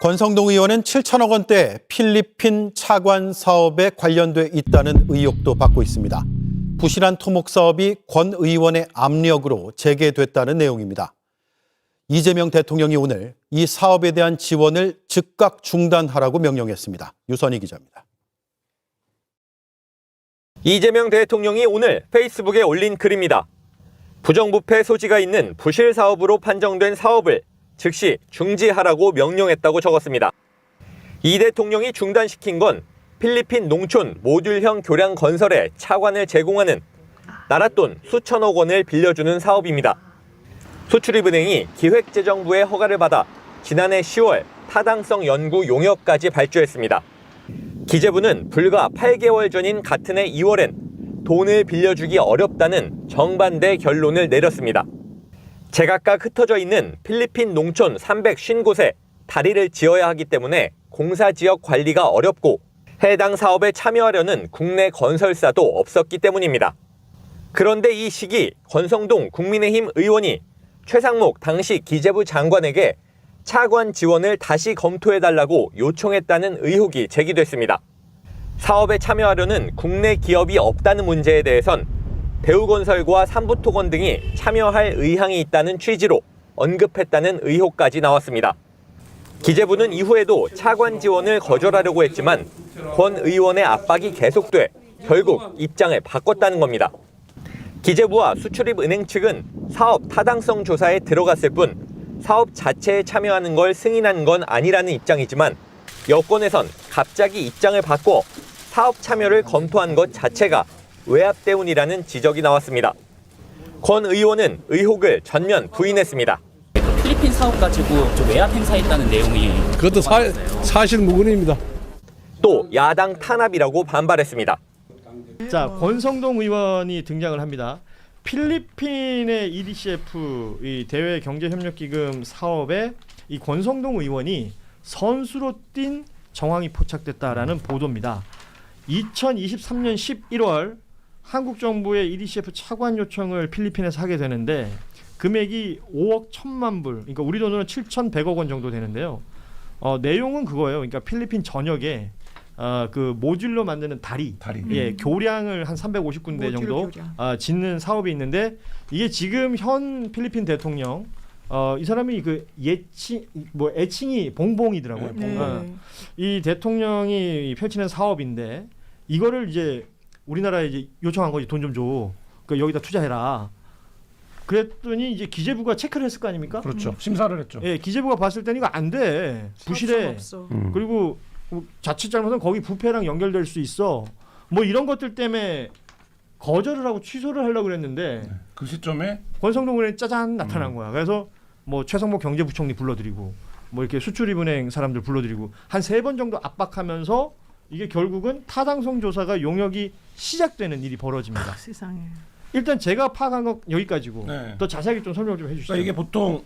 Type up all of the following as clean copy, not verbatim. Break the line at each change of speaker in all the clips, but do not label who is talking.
권성동 의원은 7천억 원대 필리핀 차관 사업에 관련돼 있다는 의혹도 받고 있습니다. 부실한 토목 사업이 권 의원의 압력으로 재개됐다는 내용입니다. 이재명 대통령이 오늘 이 사업에 대한 지원을 즉각 중단하라고 명령했습니다. 유선희 기자입니다.
이재명 대통령이 오늘 페이스북에 올린 글입니다. 부정부패 소지가 있는 부실 사업으로 판정된 사업을 즉시 중지하라고 명령했다고 적었습니다. 이 대통령이 중단시킨 건 필리핀 농촌 모듈형 교량 건설에 차관을 제공하는 나랏돈 수천억 원을 빌려주는 사업입니다. 수출입은행이 기획재정부의 허가를 받아 지난해 10월 타당성 연구 용역까지 발주했습니다. 기재부는 불과 8개월 전인 같은 해 2월엔 돈을 빌려주기 어렵다는 정반대 결론을 내렸습니다. 제각각 흩어져 있는 필리핀 농촌 350곳에 다리를 지어야 하기 때문에 공사지역 관리가 어렵고 해당 사업에 참여하려는 국내 건설사도 없었기 때문입니다. 그런데 이 시기 권성동 국민의힘 의원이 최상목 당시 기재부 장관에게 차관 지원을 다시 검토해달라고 요청했다는 의혹이 제기됐습니다. 사업에 참여하려는 국내 기업이 없다는 문제에 대해선 대우건설과 삼부토건 등이 참여할 의향이 있다는 취지로 언급했다는 의혹까지 나왔습니다. 기재부는 이후에도 차관 지원을 거절하려고 했지만 권 의원의 압박이 계속돼 결국 입장을 바꿨다는 겁니다. 기재부와 수출입은행 측은 사업 타당성 조사에 들어갔을 뿐 사업 자체에 참여하는 걸 승인한 건 아니라는 입장이지만 여권에선 갑자기 입장을 바꿔 사업 참여를 검토한 것 자체가 외압 때문이라는 지적이 나왔습니다. 권 의원은 의혹을 전면 부인했습니다.
필리핀 사업 가지고 좀 외압 행사했다는 내용이
그것도 사실 무근입니다.
또 야당 탄압이라고 반발했습니다.
자, 권성동 의원이 등장을 합니다. 필리핀의 EDCF 이 대외 경제협력기금 사업에 이 권성동 의원이 선수로 뛴 정황이 포착됐다라는 보도입니다. 2023년 11월 한국 정부의 EDCF 차관 요청을 필리핀에서 하게 되는데 금액이 5억 1천만 불, 그러니까 우리 돈으로 7,100억 원 정도 되는데요. 내용은 그거예요. 그러니까 필리핀 전역에 그 모듈로 만드는 다리. 예, 교량을 한 350군데 정도 짓는 사업이 있는데 이게 지금 현 필리핀 대통령 이 사람이 그 애칭이 봉봉이더라고요.
네.
이 대통령이 펼치는 사업인데 이거를 이제 우리나라에 이제 요청한 거지. 돈 좀 줘. 그러니까 여기다 투자해라. 그랬더니 이제 기재부가 체크를 했을 거 아닙니까?
그렇죠. 심사를 했죠.
예, 기재부가 봤을 때는 이거 안 돼. 부실해. 그리고 자칫 잘못하면 거기 부패랑 연결될 수 있어. 뭐 이런 것들 때문에 거절을 하고 취소를 하려고 그랬는데
그 시점에
권성동 의원이 짜잔 나타난 거야. 그래서 뭐 최상목 경제부총리 불러들이고 뭐 이렇게 수출입은행 사람들 불러들이고 한 3번 정도 압박하면서 이게 결국은 타당성 조사가 용역이 시작되는 일이 벌어집니다.
세상에.
일단 제가 파악한 건 여기까지고
네.
더 자세하게 좀 설명 좀 해주시죠.
그러니까 이게 보통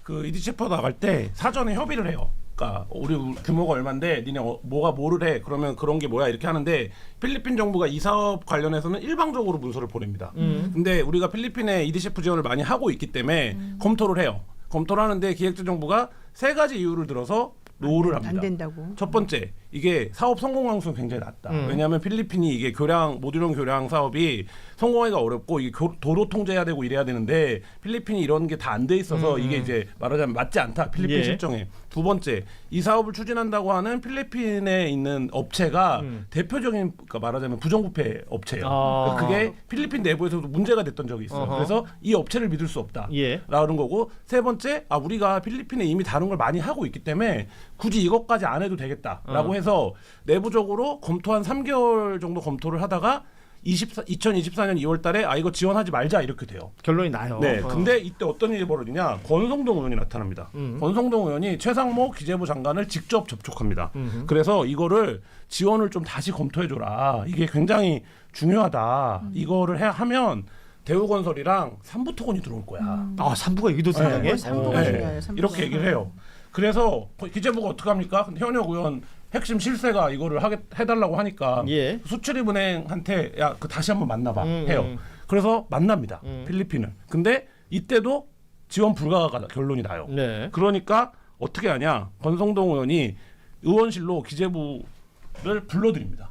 그 EDCF 나갈 때 사전에 협의를 해요. 그러니까 우리 규모가 얼마인데 니네 뭐가 뭐를 해 그러면 그런 게 뭐야 이렇게 하는데 필리핀 정부가 이 사업 관련해서는 일방적으로 문서를 보냅니다. 근데 우리가 필리핀에 EDCF 지원을 많이 하고 있기 때문에 검토를 해요. 검토를 하는데 기획재정부가 3가지 이유를 들어서 노를 합니다.
안 된다고.
첫 번째, 이게 사업 성공 가능성이 굉장히 낮다. 왜냐하면 필리핀이 이게 모듈형 교량 사업이 성공하기가 어렵고 이게 도로 통제해야 되고 이래야 되는데 필리핀이 이런 게 다 안 돼 있어서 이게 이제 말하자면 맞지 않다. 필리핀 실정에. 두 번째, 이 사업을 추진한다고 하는 필리핀에 있는 업체가 대표적인 그러니까 말하자면 부정부패 업체예요. 그러니까 그게 필리핀 내부에서도 문제가 됐던 적이 있어요. 그래서 이 업체를 믿을 수 없다. 라는 거고 세 번째, 우리가 필리핀에 이미 다른 걸 많이 하고 있기 때문에 굳이 이것까지 안 해도 되겠다라고 해서 내부적으로 검토한 3개월 정도 검토를 하다가 2024년 2월 달에 이거 지원하지 말자 이렇게 돼요.
결론이 나요.
네. 근데 이때 어떤 일이 벌어지냐? 권성동 의원이 나타납니다. 권성동 의원이 최상목 기재부 장관을 직접 접촉합니다. 그래서 이거를 지원을 좀 다시 검토해줘라. 이게 굉장히 중요하다. 이거를 하면 대우건설이랑 삼부토건이 들어올 거야.
삼부가 여기도 등장해?
삼부가 중요해요.
이렇게 얘기를 해요. 그래서 기재부가 어떻게 합니까? 근데 현역 의원 핵심 실세가 이거를 해달라고 하니까 수출입은행한테 그 다시 한번 만나봐 해요. 그래서 만납니다. 필리핀을. 근데 이때도 지원 불가가 결론이 나요. 그러니까 어떻게 하냐? 권성동 의원이 의원실로 기재부를 불러드립니다.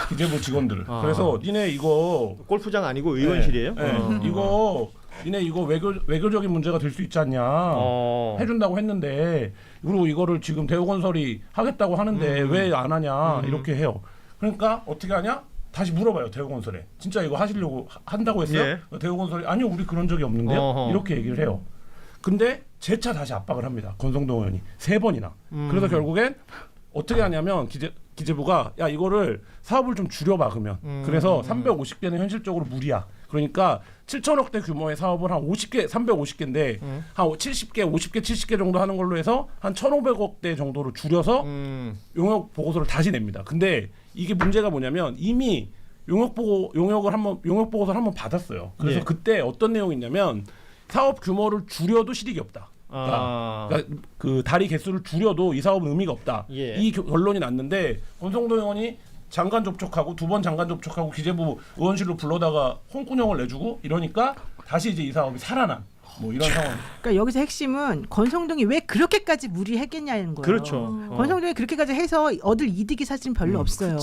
기재부 직원들을. 그래서 니네 이거
골프장 아니고 의원실이에요?
이거 니네 이거 외교적인 문제가 될 수 있지 않냐 해준다고 했는데 그리고 이거를 지금 대우건설이 하겠다고 하는데 왜 안 하냐 이렇게 해요. 그러니까 어떻게 하냐? 다시 물어봐요. 대우건설에 진짜 이거 하시려고 한다고 했어요?
예.
대우건설이 아니요 우리 그런 적이 없는데요.
어허.
이렇게 얘기를 해요. 근데 재차 다시 압박을 합니다. 권성동 의원이 3번이나. 그래서 결국엔 어떻게 하냐면 기재부가 야 이거를 사업을 좀 줄여봐 그러면 그래서 350개는 현실적으로 무리야. 그러니까 7천억대 규모의 사업을 한 50개, 350개인데 한 70개, 50개, 70개 정도 하는 걸로 해서 한 1,500억대 정도로 줄여서 용역 보고서를 다시 냅니다. 근데 이게 문제가 뭐냐면 이미 용역 보고서를 한번 받았어요. 그래서
예.
그때 어떤 내용이 있냐면 사업 규모를 줄여도 실익이 없다. 그러니까 그 다리 개수를 줄여도 이 사업은 의미가 없다.
예.
이 결론이 났는데 권성동 의원이 장관 접촉하고 2번 장관 접촉하고 기재부 의원실로 불러다가 홍군형을 내주고 이러니까 다시 이제 이 사업이 살아난 뭐 이런 상황.
그러니까 여기서 핵심은 권성동이 왜 그렇게까지 무리했겠냐는 거예요.
그렇죠.
권성동이 그렇게까지 해서 얻을 이득이 사실은 별로 없어요.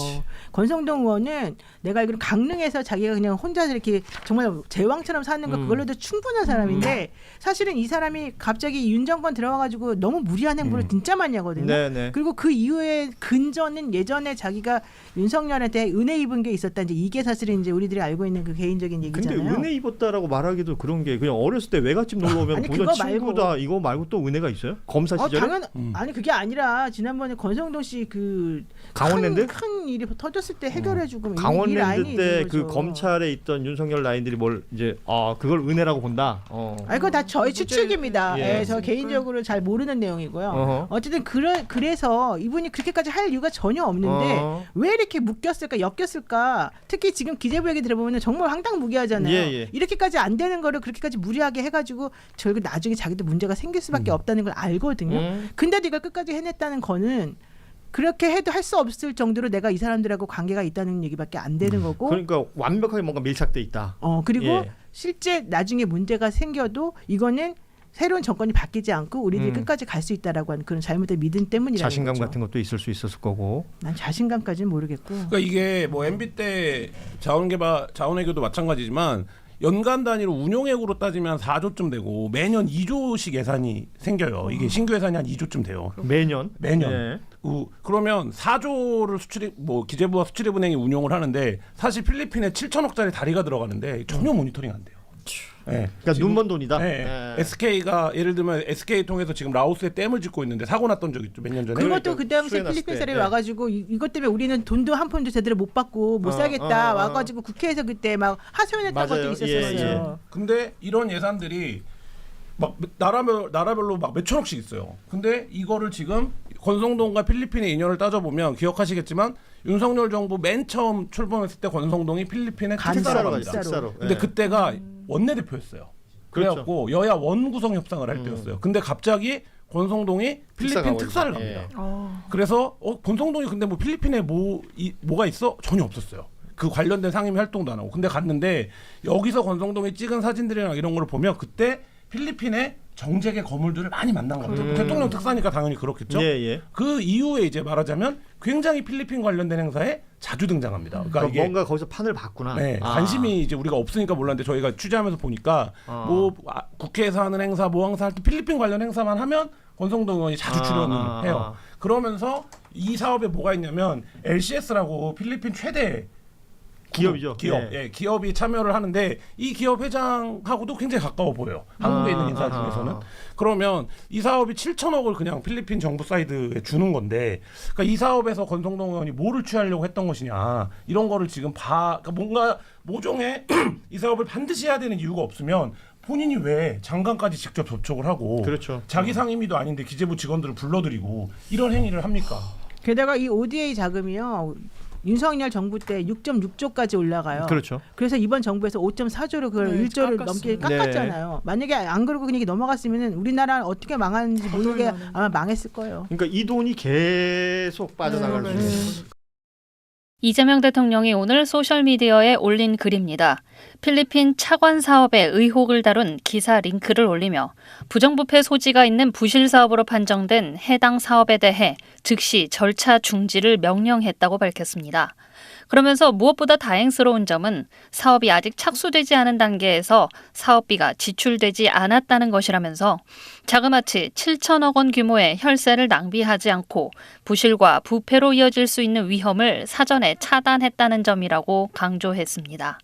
권성동 의원은 내가 알기로 강릉에서 자기가 그냥 혼자 이렇게 정말 제왕처럼 사는 거 그걸로도 충분한 사람인데 사실은 이 사람이 갑자기 윤 정권 들어와가지고 너무 무리한 행보를 진짜 많이 하거든요.
네네.
그리고 그 이후에 근저는 예전에 자기가 윤석열한테 은혜 입은 게 있었다. 이제 이게 사실은 이제 우리들이 알고 있는 그 개인적인 얘기잖아요.
근데 은혜 입었다라고 말하기도 그런 게 그냥 어렸을 때 외갓집 놀러 오면
아니,
보던
그거
친구다
말고.
이거 말고 또 은혜가 있어요? 검사 시절에?
당연 아니 그게 아니라 지난번에 권성동 씨 그
강원랜드?
큰 일이 터졌을 때 해결해주고 이
강원랜드
라인이
때
있는
그
거죠.
검찰에 있던 윤석열 라인들이 뭘 이제 그걸 은혜라고 본다.
아니 그거 다 저희 추측입니다.
예.
예, 저 개인적으로 잘 모르는 내용이고요.
어허.
어쨌든 그래서 이분이 그렇게까지 할 이유가 전혀 없는데 왜 이렇게 묶였을까 엮였을까? 특히 지금 기재부 얘기 들어보면 정말 황당무계하잖아요.
예.
이렇게까지 안 되는 거를 그렇게까지 무리하게 해가지고 결국 나중에 자기도 문제가 생길 수밖에 없다는 걸 알거든요. 근데도 이걸 끝까지 해냈다는 거는 그렇게 해도 할 수 없을 정도로 내가 이 사람들하고 관계가 있다는 얘기밖에 안 되는 거고.
그러니까 완벽하게 뭔가 밀착돼 있다.
그리고
예.
실제 나중에 문제가 생겨도 이거는 새로운 정권이 바뀌지 않고 우리들이 끝까지 갈 수 있다라고 하는 그런 잘못된 믿음 때문이라는
자신감
거죠.
같은 것도 있을 수 있었을 거고.
난 자신감까지는 모르겠고.
그러니까 이게 뭐 MB 때 자원외교도 마찬가지지만 연간 단위로 운용액으로 따지면 4조쯤 되고 매년 2조씩 예산이 생겨요. 이게 신규 예산이 한 2조쯤 돼요.
매년.
매년. 그러면 4조를 기재부와 수출입은행이 운용을 하는데 사실 필리핀에 7천억짜리 다리가 들어가는데 전혀 모니터링 안 돼요. 네.
그러니까 눈먼 돈이다.
네.
예.
SK가 예를 들면 SK 통해서 지금 라오스에 댐을 짓고 있는데 사고 났던 적 있죠. 몇 년 전에.
그것도 그 당시에
수해났을
필리핀
때,
사람이
예.
와가지고 이것 때문에 우리는 돈도 한 푼도 제대로 못 받고 못 살겠다 와가지고 국회에서 그때 막 하소연했던
맞아요.
것도 있었어요.
예.
근데 이런 예산들이 막 나라별로 막 몇 천억씩 있어요. 근데 이거를 지금 권성동과 필리핀의 인연을 따져보면 기억하시겠지만 윤석열 정부 맨 처음 출범했을 때 권성동이 필리핀에
간사로
갑니다.
간사로.
근데 그때가 원내대표였어요. 그래갖고 여야 원구성 협상을 할 때였어요. 근데 갑자기 권성동이 필리핀 특사를 갑니다. 그래서 권성동이 근데 뭐 필리핀에 뭐가 있어? 전혀 없었어요. 그 관련된 상임 활동도 안 하고. 근데 갔는데 여기서 권성동이 찍은 사진들이나 이런 걸 보면 그때 필리핀의 정재계 거물들을 많이 만난 것 같아요. 대통령 특사니까 당연히 그렇겠죠.
예.
그 이후에 이제 말하자면 굉장히 필리핀 관련된 행사에 자주 등장합니다. 그러니까 이게
뭔가 거기서 판을 봤구나.
네, 관심이 이제 우리가 없으니까 몰랐는데 저희가 취재하면서 보니까 국회에서 하는 행사, 뭐 행사 할 때 필리핀 관련 행사만 하면 권성동 의원이 자주 출연을 해요. 그러면서 이 사업에 뭐가 있냐면 LCS라고 필리핀 최대
기업이죠.
기업이 참여를 하는데 이 기업 회장하고도 굉장히 가까워 보여요. 한국에 있는 인사 중에서는. 그러면 이 사업이 7천억을 그냥 필리핀 정부 사이드에 주는 건데, 그러니까 이 사업에서 권성동 의원이 뭐를 취하려고 했던 것이냐 이런 거를 지금 그러니까 뭔가 모종의 이 사업을 반드시 해야 되는 이유가 없으면 본인이 왜 장관까지 직접 접촉을 하고
그렇죠.
자기 상임위도 아닌데 기재부 직원들을 불러들이고 이런 행위를 합니까?
게다가 이 ODA 자금이요. 윤석열 정부 때 6.6조까지 올라가요.
그렇죠.
그래서 이번 정부에서 5.4조로 그걸
네,
1조를
깎았어요.
넘게 깎았잖아요. 만약에 안 그러고 그냥 넘어갔으면 우리나라는 어떻게 망하는지 모르게 아마 망했을 거예요.
그러니까 이 돈이 계속 빠져나갈 수 있는.
이재명 대통령이 오늘 소셜미디어에 올린 글입니다. 필리핀 차관 사업의 의혹을 다룬 기사 링크를 올리며 부정부패 소지가 있는 부실 사업으로 판정된 해당 사업에 대해 즉시 절차 중지를 명령했다고 밝혔습니다. 그러면서 무엇보다 다행스러운 점은 사업이 아직 착수되지 않은 단계에서 사업비가 지출되지 않았다는 것이라면서 자그마치 7천억 원 규모의 혈세를 낭비하지 않고 부실과 부패로 이어질 수 있는 위험을 사전에 차단했다는 점이라고 강조했습니다.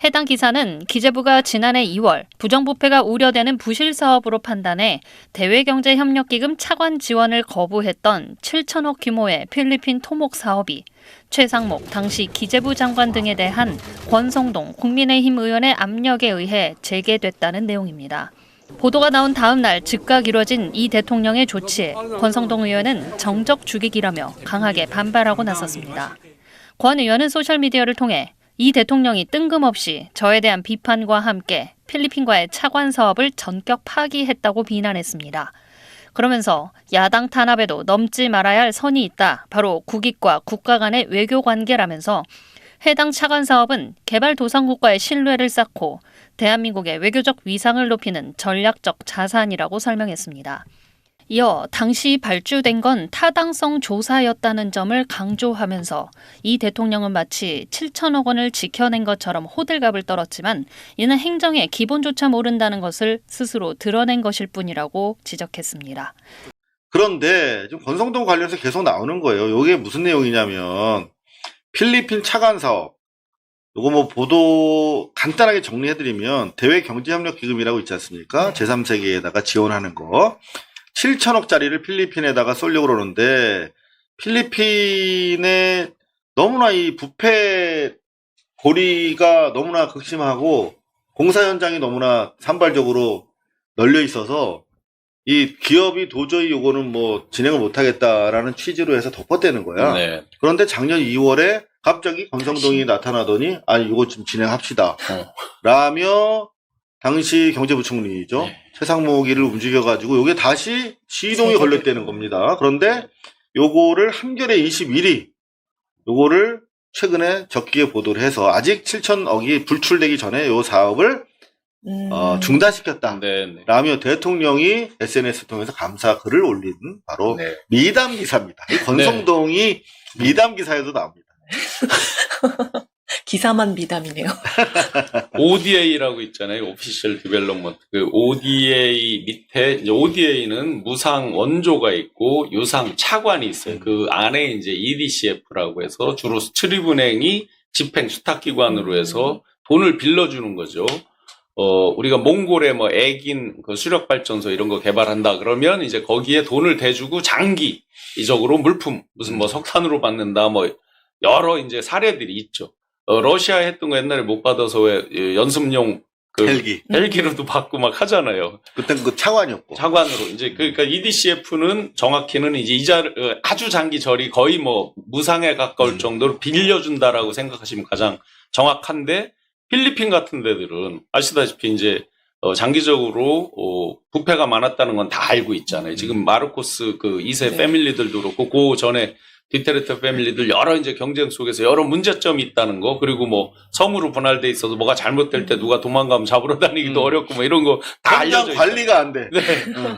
해당 기사는 기재부가 지난해 2월 부정부패가 우려되는 부실 사업으로 판단해 대외경제협력기금 차관 지원을 거부했던 7천억 규모의 필리핀 토목 사업이 최상목 당시 기재부 장관 등에 대한 권성동 국민의힘 의원의 압력에 의해 재개됐다는 내용입니다. 보도가 나온 다음 날 즉각 이뤄진 이 대통령의 조치에 권성동 의원은 정적 죽이기라며 강하게 반발하고 나섰습니다. 권 의원은 소셜미디어를 통해 이 대통령이 뜬금없이 저에 대한 비판과 함께 필리핀과의 차관 사업을 전격 파기했다고 비난했습니다. 그러면서 야당 탄압에도 넘지 말아야 할 선이 있다. 바로 국익과 국가 간의 외교 관계라면서 해당 차관 사업은 개발도상국과의 신뢰를 쌓고 대한민국의 외교적 위상을 높이는 전략적 자산이라고 설명했습니다. 이어 당시 발주된 건 타당성 조사였다는 점을 강조하면서 이 대통령은 마치 7천억 원을 지켜낸 것처럼 호들갑을 떨었지만 이는 행정의 기본조차 모른다는 것을 스스로 드러낸 것일 뿐이라고 지적했습니다.
그런데 지금 권성동 관련해서 계속 나오는 거예요. 이게 무슨 내용이냐면 필리핀 차관 사업. 요거 뭐 보도 간단하게 정리해드리면 대외경제협력기금이라고 있지 않습니까? 제3세계에다가 지원하는 거. 7천억짜리를 필리핀에다가 쏠려고 그러는데 필리핀에 너무나 이 부패 고리가 너무나 극심하고 공사 현장이 너무나 산발적으로 널려 있어서 이 기업이 도저히 요거는 뭐 진행을 못하겠다라는 취지로 해서 덮어대는 거야.
네.
그런데 작년 2월에 갑자기 권성동이 나타나더니 아니 이거 좀 진행합시다 라며 당시 경제부총리죠.
네.
최상목이를 움직여가지고 요게 다시 시동이 걸렸다는 겁니다. 그런데 요거를 한겨레 21이 요거를 최근에 적기에 보도를 해서 아직 7천억이 불출되기 전에 요 사업을 중단시켰다.
네.
라며 대통령이 SNS 통해서 감사 글을 올린 바로
네.
미담 기사입니다. 이 권성동이 미담 기사에도 나옵니다.
기사만 미담이네요.
ODA라고 있잖아요. 오피셜 디벨롭먼트. 그 ODA 밑에 이제 ODA는 무상 원조가 있고 유상 차관이 있어요. 그 안에 이제 EDCF라고 해서 주로 수출입은행이 집행 수탁기관으로 해서 돈을 빌려주는 거죠. 우리가 몽골에 뭐 애긴 그 수력발전소 이런 거 개발한다 그러면 이제 거기에 돈을 대주고 장기적으로 물품 무슨 뭐 석탄으로 받는다 뭐 여러 이제 사례들이 있죠. 러시아에 했던 거 옛날에 못 받아서 왜 연습용 그 헬기로도 받고 막 하잖아요.
그땐 그 차관이었고.
차관으로 이제 그러니까 EDCF는 정확히는 이제 이자를 아주 장기절이 거의 뭐 무상에 가까울 정도로 빌려준다라고 생각하시면 가장 정확한데 필리핀 같은 데들은 아시다시피 이제 장기적으로 부패가 많았다는 건 다 알고 있잖아요. 지금 마르코스 그 2세 패밀리들도 그렇고 그 전에 디테르트 패밀리들 여러 이제 경쟁 속에서 여러 문제점이 있다는 거 그리고 뭐 섬으로 분할돼 있어서 뭐가 잘못될 때 누가 도망가면 잡으러 다니기도 어렵고 뭐 이런 거 다 알려져 있어요.
관리가 안 돼.
네.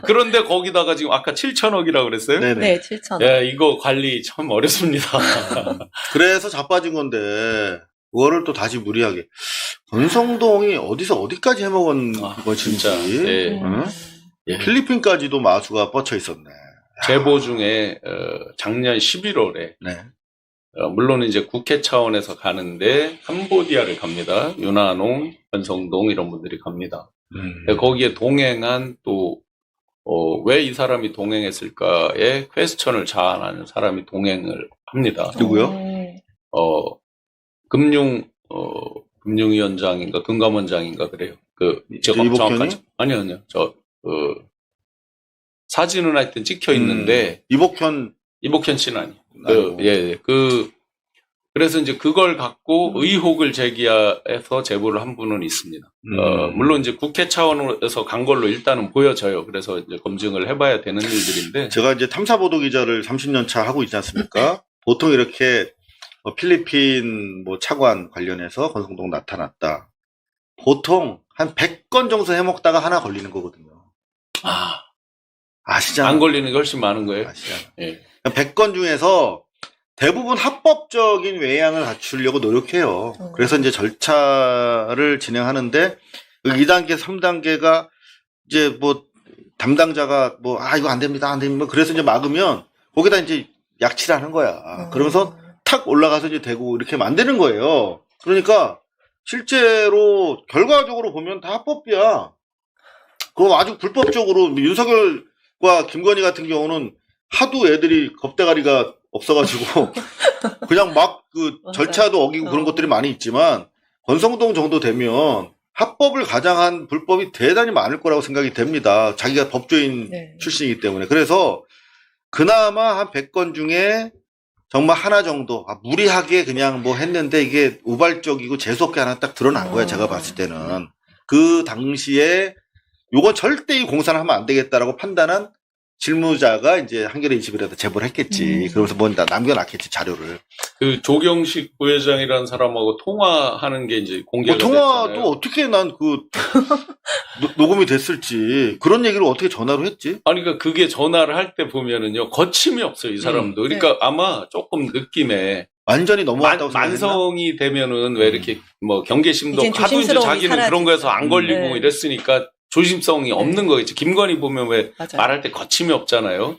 그런데 거기다가 지금 아까 7천억이라고 그랬어요?
네네.
네, 7천.
예, 이거 관리 참 어렵습니다.
그래서 자빠진 건데 그거를 또 다시 무리하게 권성동이 어디서 어디까지 해먹은 것인지
진짜. 네.
응?
예.
필리핀까지도 마수가 뻗쳐 있었네.
제보 중에 작년 11월에
네.
물론 이제 국회 차원에서 가는데 캄보디아를 갑니다. 윤한홍, 권성동 이런 분들이 갑니다. 거기에 동행한 또 왜 이 사람이 동행했을까에 퀘스천을 자아하는 사람이 동행을 합니다.
누구요?
금융위원장인가 금감원장인가 그래요.
이복현이?
아니요. 사진은 하여튼 찍혀 있는데
이복현
씨는 아니에요. 그래서 이제 그걸 갖고 의혹을 제기해서 제보를 한 분은 있습니다. 물론 이제 국회 차원에서 간 걸로 일단은 보여져요. 그래서 이제 검증을 해봐야 되는 일들인데.
제가 이제 탐사보도 기자를 30년 차 하고 있지 않습니까? 보통 이렇게 필리핀 뭐 차관 관련해서 권성동 나타났다. 보통 한 100건 정도 해먹다가 하나 걸리는 거거든요. 아시잖아요.
안 걸리는 게 훨씬 많은 거예요.
아시잖아요.
예.
100건 중에서 대부분 합법적인 외양을 갖추려고 노력해요. 그래서 이제 절차를 진행하는데 2단계, 3단계가 이제 뭐 담당자가 뭐 이거 안 됩니다, 안 됩니다. 그래서 이제 막으면 거기다 이제 약치를 하는 거야. 그러면서 탁 올라가서 이제 대고 이렇게 만드는 거예요. 그러니까 실제로 결과적으로 보면 다 합법이야. 그거 아주 불법적으로 윤석열과 김건희 같은 경우는 하도 애들이 겁대가리가 없어가지고 그냥 막 그 절차도 어기고 그런 것들이 많이 있지만 권성동 정도 되면 합법을 가장한 불법이 대단히 많을 거라고 생각이 됩니다. 자기가 법조인 출신이기 때문에. 그래서 그나마 한 100건 중에 정말 하나 정도 무리하게 그냥 뭐 했는데 이게 우발적이고 재수없게 하나 딱 드러난 거야. 제가 봤을 때는. 그 당시에 요건 절대 이 공사를 하면 안 되겠다라고 판단한 실무자가 이제 한겨레 21에다 제보를 했겠지. 그러면서 뭐 남겨놨겠지, 자료를.
그 조경식 부회장이라는 사람하고 통화하는 게 이제 공개가
통화도
됐잖아요.
어떻게 난 녹음이 됐을지 그런 얘기를 어떻게 전화로 했지?
아니, 그러니까 그게 전화를 할 때 보면은요, 거침이 없어요, 이 사람도. 그러니까 아마 조금 느낌에.
완전히 넘어왔다고 생각했나?
만성이 되면은 왜 이렇게 뭐 경계심도
이젠
하도 이제
조심스러움이
자기는 그런
사라지죠.
거에서 안 걸리고
네.
이랬으니까 조심성이 없는 거겠지. 김건희 보면 왜
맞아요.
말할 때 거침이 없잖아요.